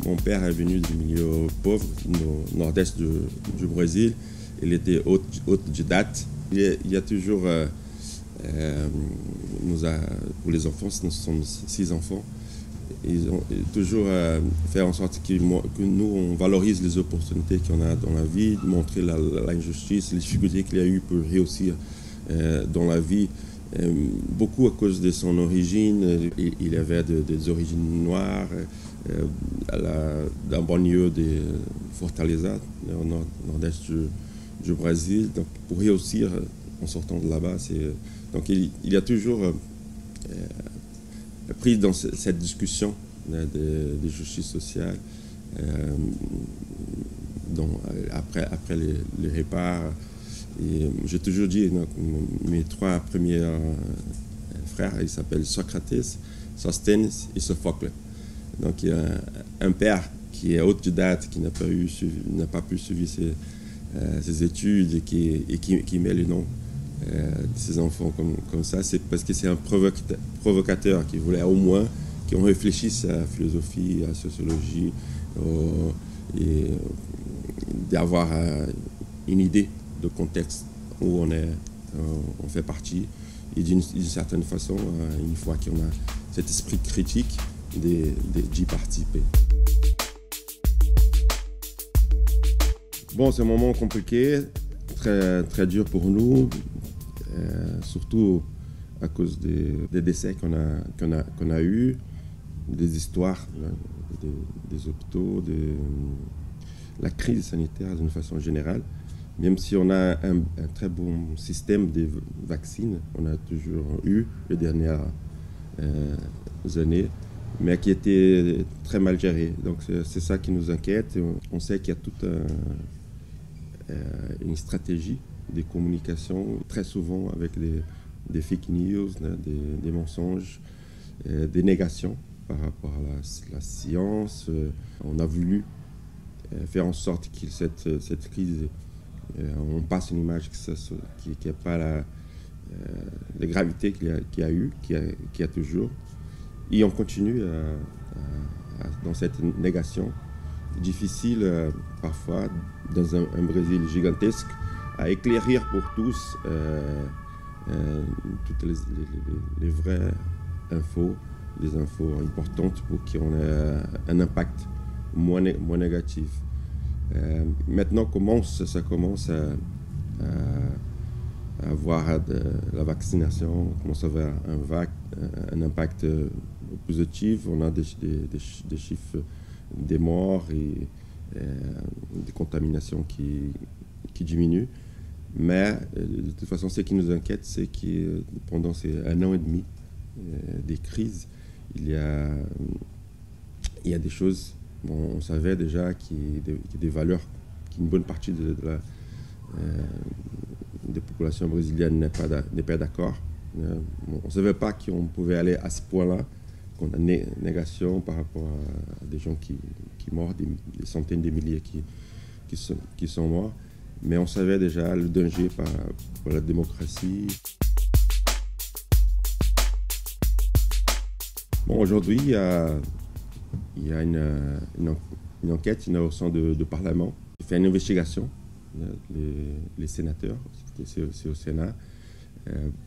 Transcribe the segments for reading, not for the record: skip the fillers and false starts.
Mon père est venu du milieu pauvre, au nord-est du Brésil. Il était autodidacte. Il y a toujours, pour les enfants, nous sommes 6 enfants, ils ont toujours fait en sorte que nous, on valorise les opportunités qu'on a dans la vie, montrer l'injustice, les difficultés qu'il y a eu pour réussir dans la vie. Beaucoup à cause de son origine. Il avait des origines noires, d'un banlieue de Fortaleza, au nord-est du Brésil. Donc, pour réussir en sortant de là-bas, donc il a toujours pris dans cette discussion de justice sociale. Après les repas. J'ai toujours dit, donc, mes 3 premiers frères, ils s'appellent Socrates, Sosthenes et Sophocle. Donc il y a un père qui est autodidacte, qui n'a pas pu suivre ses études et qui met les noms de ses enfants comme ça. C'est parce que c'est un provocateur qui voulait au moins qu'on réfléchisse à la philosophie, à la sociologie, et d'avoir une idée de contexte où on fait partie, et d'une certaine façon, une fois qu'on a cet esprit critique, d'y participer. Bon, c'est un moment compliqué, très, très dur pour nous, surtout à cause des décès qu'on a eus, des histoires, des hôpitaux, de la crise sanitaire d'une façon générale. Même si on a un très bon système de vaccins, on a toujours eu les dernières années, mais qui était très mal géré. Donc c'est ça qui nous inquiète. On sait qu'il y a toute une stratégie de communication, très souvent avec des fake news, des mensonges, des négations par rapport à la science. On a voulu faire en sorte que cette crise, on passe une image qui n'a pas la gravité qu'il y a eu, qu'il y a toujours. Et on continue dans cette négation difficile, parfois, dans un Brésil gigantesque, à éclairer pour tous toutes les vraies infos, les infos importantes pour qu'on ait un impact moins négatif. Maintenant, ça commence à avoir la vaccination, commence à avoir un impact positif. On a des chiffres des morts et des contaminations qui diminuent. Mais de toute façon, ce qui nous inquiète, c'est que pendant ces 1 an et demi des crises, il y a des choses. Bon, on savait déjà qu'il y a des valeurs, qu'une bonne partie des populations brésiliennes n'est pas d'accord. On ne savait pas qu'on pouvait aller à ce point-là, qu'on a négation par rapport à des gens qui meurent, des centaines de milliers qui sont morts. Mais on savait déjà le danger pour la démocratie. Bon, aujourd'hui, il y a une enquête au sein du Parlement qui fait une investigation, les sénateurs, c'est au Sénat,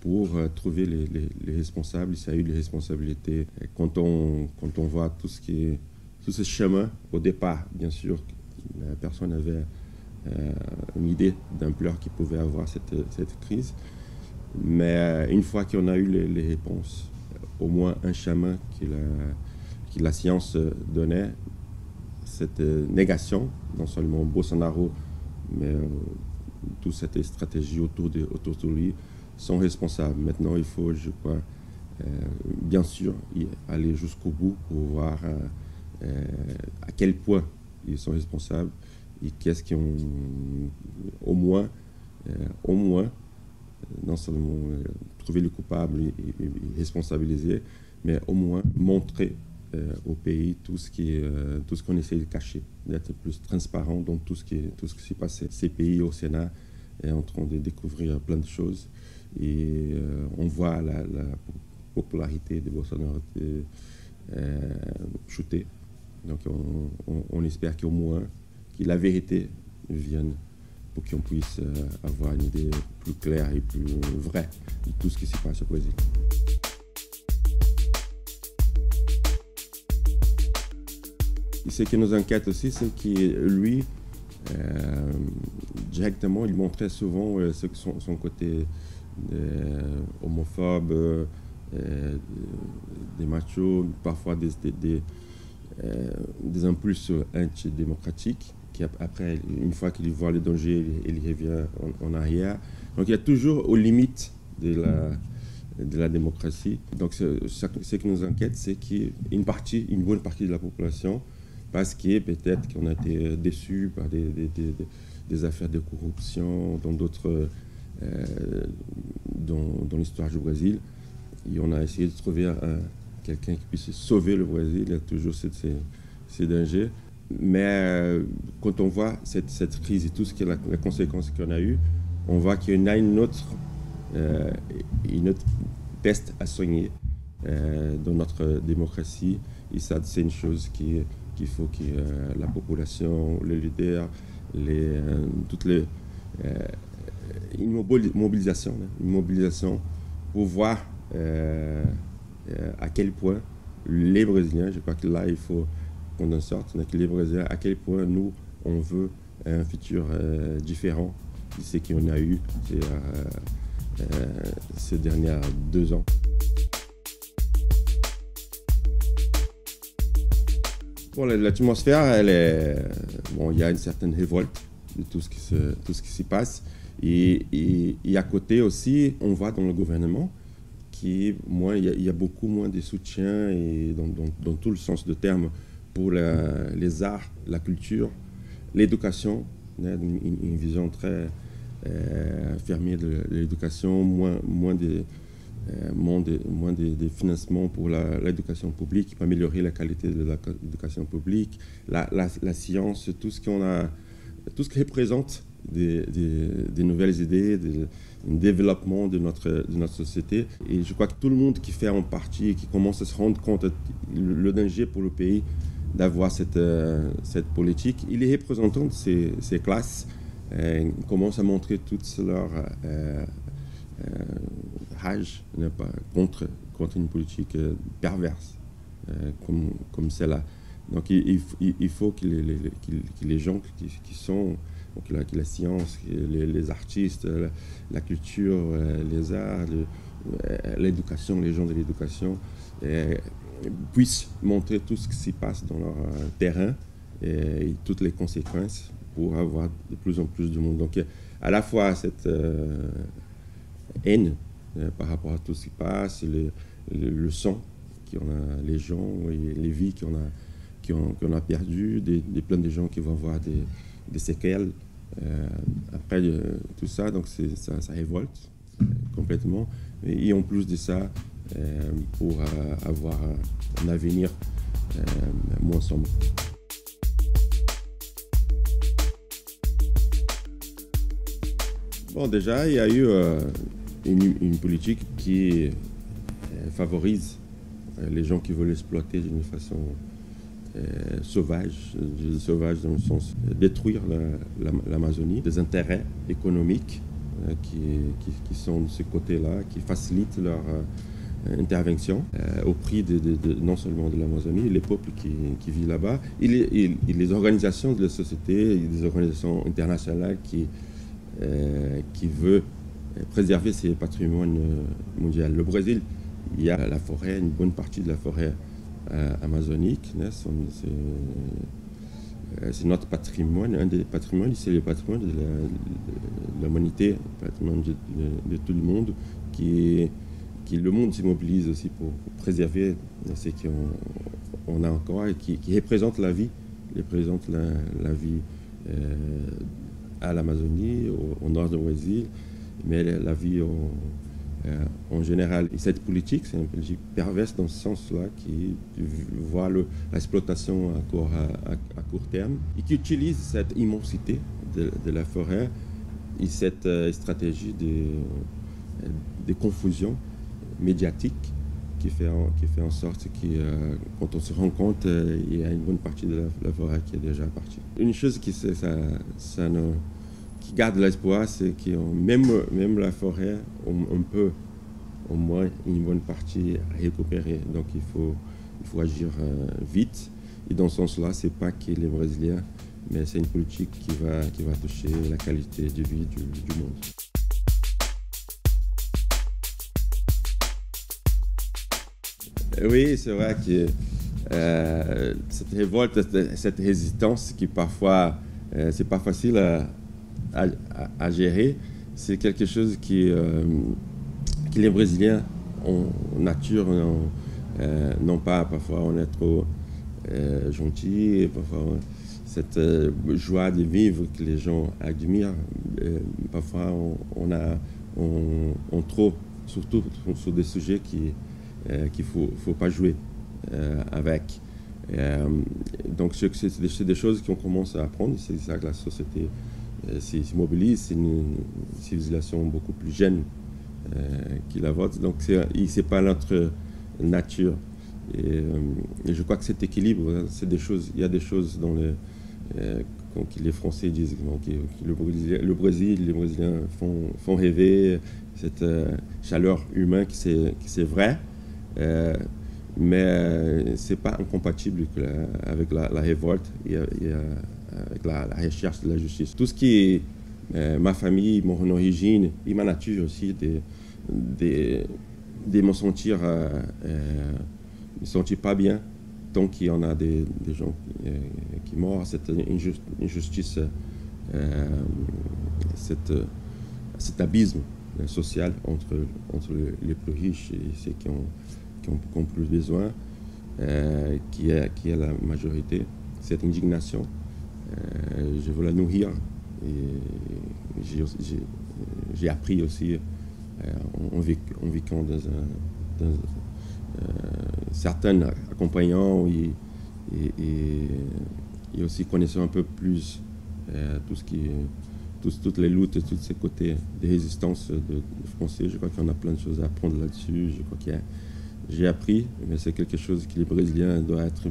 pour trouver les responsables. Il y a eu les responsabilités. Quand on voit tout ce chemin, au départ, bien sûr, personne n'avait une idée d'ampleur qui pouvait avoir cette crise. Mais une fois qu'on a eu les réponses, au moins un chemin que la science donnait, cette négation, non seulement Bolsonaro, mais toute cette stratégie autour de lui, sont responsables. Maintenant, il faut, je crois, bien sûr, aller jusqu'au bout pour voir à quel point ils sont responsables et qu'est-ce qu'ils ont au moins, non seulement trouver le coupable et responsabiliser, mais au moins montrer au pays tout ce qu'on essaie de cacher, d'être plus transparent dans tout ce qui s'est passé. Ces pays au Sénat est en train de découvrir plein de choses et on voit la popularité de Bolsonaro chuter Donc on espère qu'au moins que la vérité vienne pour qu'on puisse avoir une idée plus claire et plus vraie de tout ce qui se passe au Brésil. Et ce qui nous inquiète aussi, c'est que lui, directement, il montrait souvent son côté homophobe, des machos, parfois des impulses antidémocratiques, qui après, une fois qu'il voit le danger, il revient en arrière. Donc il y a toujours aux limites de la démocratie. Donc ce qui nous inquiète, c'est qu'une bonne partie de la population, parce que peut-être qu'on a été déçus par des affaires de corruption dans l'histoire du Brésil. Et on a essayé de trouver quelqu'un qui puisse sauver le Brésil. Il y a toujours ces dangers. Mais quand on voit cette crise et tout ce qui est la conséquence qu'on a eue, on voit qu'il y a une autre peste à soigner dans notre démocratie. Et ça, c'est une chose qu'il faut que la population, les leaders, une mobilisation pour voir à quel point les Brésiliens, je crois que là, il faut qu'on en sorte, que les Brésiliens, à quel point nous, on veut un futur différent de ce qu'on a eu ces derniers 2 ans. Bon, l'atmosphère, il y a une certaine révolte de tout ce qui s'y passe. Et à côté aussi, on voit dans le gouvernement qu'il y a beaucoup moins de soutien, et dans tout le sens du terme, pour les arts, la culture, l'éducation, une vision très fermée de l'éducation, moins de financements pour l'éducation publique, pour améliorer la qualité de l'éducation publique, la science, tout ce qui représente des nouvelles idées, un développement de notre société. Et je crois que tout le monde qui fait en partie et qui commence à se rendre compte le danger pour le pays d'avoir cette politique, il est représentant de ces classes, commence à montrer toute leur rage contre une politique perverse comme celle-là. Donc il faut que les gens qui sont, donc la science, les artistes, la culture, les arts, l'éducation, les gens de l'éducation, puissent montrer tout ce qui s'y passe dans leur terrain et toutes les conséquences pour avoir de plus en plus de monde. Donc à la fois cette haine par rapport à tout ce qui passe, le sang qu'on a, les gens et les vies qu'on a perdues, plein de gens qui vont avoir des séquelles après tout ça. Donc ça révolte complètement. Et en plus de ça, pour avoir un avenir moins sombre. Bon, déjà, il y a eu une politique qui favorise les gens qui veulent exploiter d'une façon sauvage dans le sens de détruire l'Amazonie, des intérêts économiques qui sont de ce côté-là, qui facilitent leur intervention au prix non seulement de l'Amazonie, les peuples qui vivent là-bas, et les organisations de la société, et des organisations internationales qui veulent préserver ces patrimoines mondiaux. Le Brésil, il y a la forêt, une bonne partie de la forêt amazonique. C'est notre patrimoine, un des patrimoines, c'est le patrimoine de l'humanité, le patrimoine de tout le monde, qui le monde se mobilise aussi pour préserver ce qu'on a encore et qui représente la vie, la vie à l'Amazonie, au nord du Brésil, mais la vie en général. Et cette politique, c'est une politique perverse dans ce sens-là, qui voit l'exploitation à court terme et qui utilise cette immensité de la forêt et cette stratégie de confusion médiatique qui fait en sorte que quand on se rend compte, il y a une bonne partie de la forêt qui est déjà partie. Une chose qui garde l'espoir, c'est que même la forêt, on peut au moins une bonne partie récupérer. Donc il faut agir vite. Et dans ce sens-là, ce n'est pas que les Brésiliens, mais c'est une politique qui va toucher la qualité de vie du monde. Oui, c'est vrai que cette révolte, cette résistance qui parfois, c'est pas facile à gérer, c'est quelque chose que les Brésiliens en nature n'ont pas. Parfois on est trop gentil, et parfois cette joie de vivre que les gens admirent, parfois on trop, surtout sur des sujets qu'il faut pas jouer avec. Donc c'est des choses qu'on commence à apprendre. C'est ça que la société se mobilise. C'est une civilisation beaucoup plus jeune que la vôtre. Donc c'est pas notre nature. Et je crois que cet équilibre, c'est des choses. Il y a des choses dans que les Français disent que le Brésil, les Brésiliens font rêver, cette chaleur humaine qui c'est vrai. Mais c'est pas incompatible avec la révolte et avec la recherche de la justice. Tout ce qui est ma famille, mon origine et ma nature aussi, de me sentir pas bien tant qu'il y en a des gens qui meurent, cette injustice, cet abysme social entre les plus riches et ceux qui ont plus besoin, qui est la majorité. Cette indignation, je veux la nourrir. Et j'ai appris aussi en vécant dans certains accompagnants et aussi connaissant un peu plus toutes les luttes, tous ces côtés de résistance de Français. Je crois qu'il y en a plein de choses à apprendre là-dessus. Je crois que j'ai appris, mais c'est quelque chose que les Brésiliens doivent être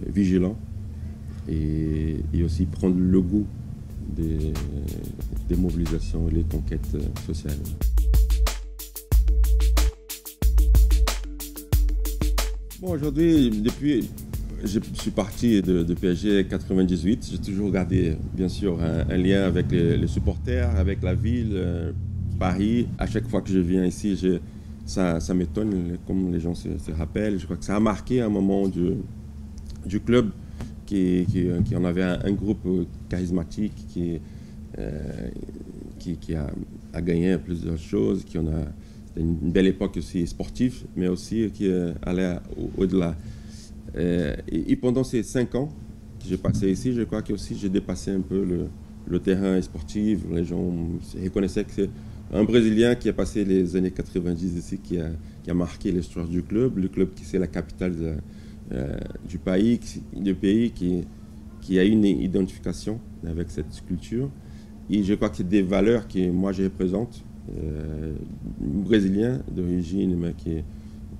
vigilants et aussi prendre le goût des mobilisations et les conquêtes sociales. Bon, aujourd'hui, je suis parti de PSG 98. J'ai toujours gardé, bien sûr, un lien avec les supporters, avec la ville, Paris. À chaque fois que je viens ici, ça m'étonne, comme les gens se rappellent. Je crois que ça a marqué un moment du club qui en avait un groupe charismatique qui a gagné plusieurs choses, c'était une belle époque aussi sportive, mais aussi qui allait au-delà. Et pendant ces 5 ans que j'ai passé ici, je crois que aussi j'ai dépassé un peu le terrain sportif. Les gens reconnaissaient que c'est un Brésilien qui a passé les années 90 ici, qui a marqué l'histoire du club. Le club qui c'est la capitale du pays, qui a une identification avec cette culture. Et je crois que c'est des valeurs que moi je représente, brésilien d'origine, mais qui est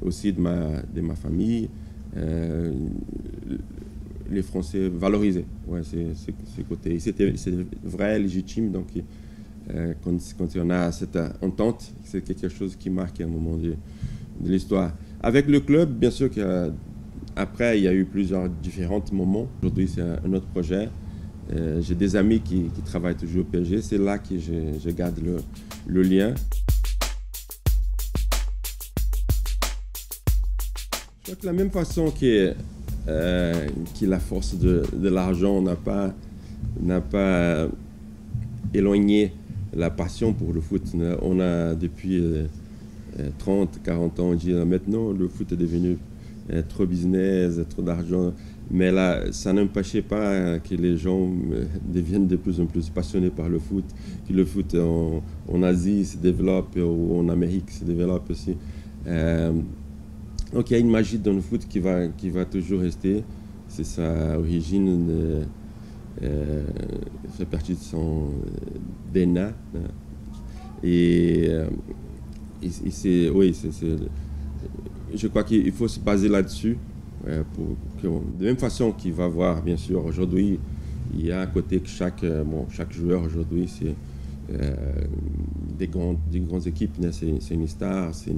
aussi de ma famille. Les Français valorisaient ces côtés. C'est vrai, légitime. Donc, quand on a cette entente, c'est quelque chose qui marque un moment de l'histoire. Avec le club, bien sûr qu'après, il y a eu plusieurs différents moments. Aujourd'hui, c'est un autre projet. J'ai des amis qui travaillent toujours au PSG. C'est là que je garde le lien. Je crois que de la même façon que la force de l'argent n'a pas éloigné la passion pour le foot. On a depuis 30, 40 ans dit maintenant le foot est devenu trop business, trop d'argent. Mais là, ça n'empêchait pas que les gens deviennent de plus en plus passionnés par le foot, que le foot en Asie se développe ou en Amérique se développe aussi. Donc il y a une magie dans le foot qui va toujours rester. C'est sa origine, fait partie de son DNA. Et Oui, je crois qu'il faut se baser là-dessus. De même façon qu'il va voir, bien sûr, aujourd'hui, il y a un côté que chaque joueur aujourd'hui, c'est des grandes équipes, c'est une star, c'est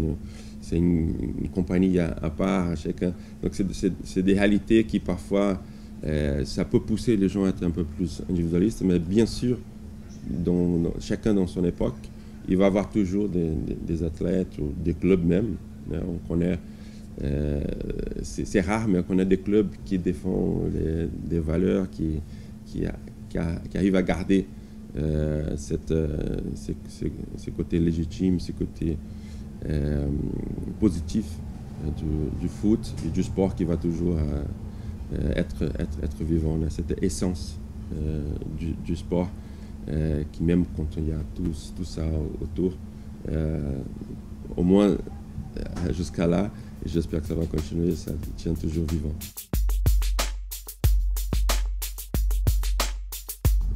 une compagnie à part, chacun. Donc c'est des réalités qui parfois, ça peut pousser les gens à être un peu plus individualistes, mais bien sûr, chacun dans son époque, il va avoir toujours des athlètes ou des clubs même. On connaît, c'est rare, mais on connaît des clubs qui défendent des valeurs, qui arrivent à garder ces côtés légitimes, ces côtés positifs du foot et du sport qui va toujours être vivant. On a cette essence du sport qui, même quand il y a tout ça autour, au moins jusqu'à là, et j'espère que ça va continuer, ça tient toujours vivant.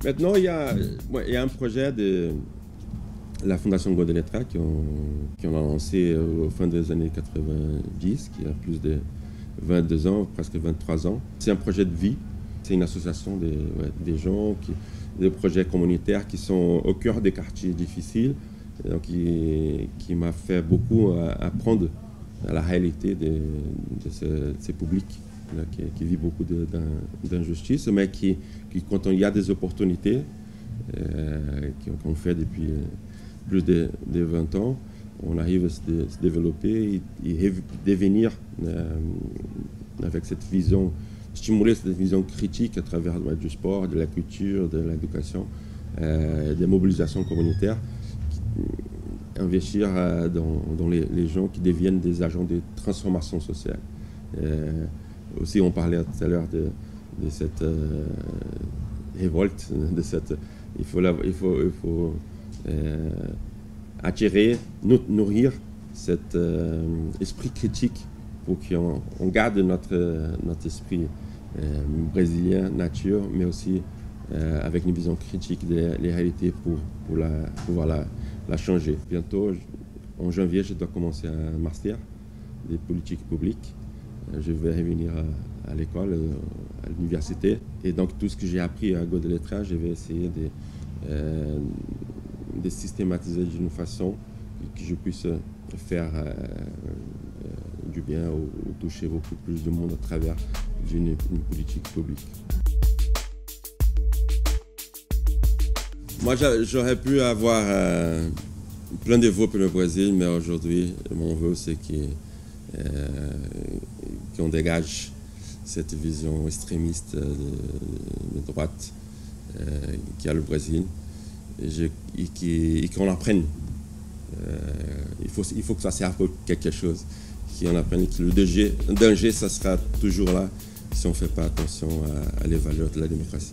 Maintenant, il y a un projet de la Fondation Godel-Lettra qui ont lancé au fin des années 90, qui a plus de 22 ans, presque 23 ans. C'est un projet de vie, c'est une association des gens, des projets communautaires qui sont au cœur des quartiers difficiles, donc qui m'a fait beaucoup apprendre à la réalité de ces publics là, qui vivent beaucoup d'injustices, mais qui, quand il y a des opportunités, qu'on fait depuis plus de 20 ans, on arrive à se développer et devenir avec cette vision, stimuler cette vision critique à travers du sport, de la culture, de l'éducation, des mobilisations communautaires, investir dans les gens qui deviennent des agents de transformation sociale. Aussi, on parlait tout à l'heure de cette révolte, il faut attirer, nourrir cet esprit critique pour qu'on garde notre esprit brésilien, nature, mais aussi avec une vision critique des réalités pour pouvoir la changer. Bientôt, en janvier, je dois commencer un master des politiques publiques. Je vais revenir à l'école, à l'université. Et donc, tout ce que j'ai appris à Godel-Lettra, je vais essayer de systématiser d'une façon que je puisse faire du bien ou toucher beaucoup plus de monde à travers une politique publique. Moi, j'aurais pu avoir plein de vœux pour le Brésil, mais aujourd'hui, mon vœu, c'est qu'on dégage cette vision extrémiste de droite qu'il y a le Brésil et qu'on apprenne. Il faut que ça serve pour quelque chose, qu'on apprenne que le danger, ça sera toujours là si on ne fait pas attention à les valeurs de la démocratie.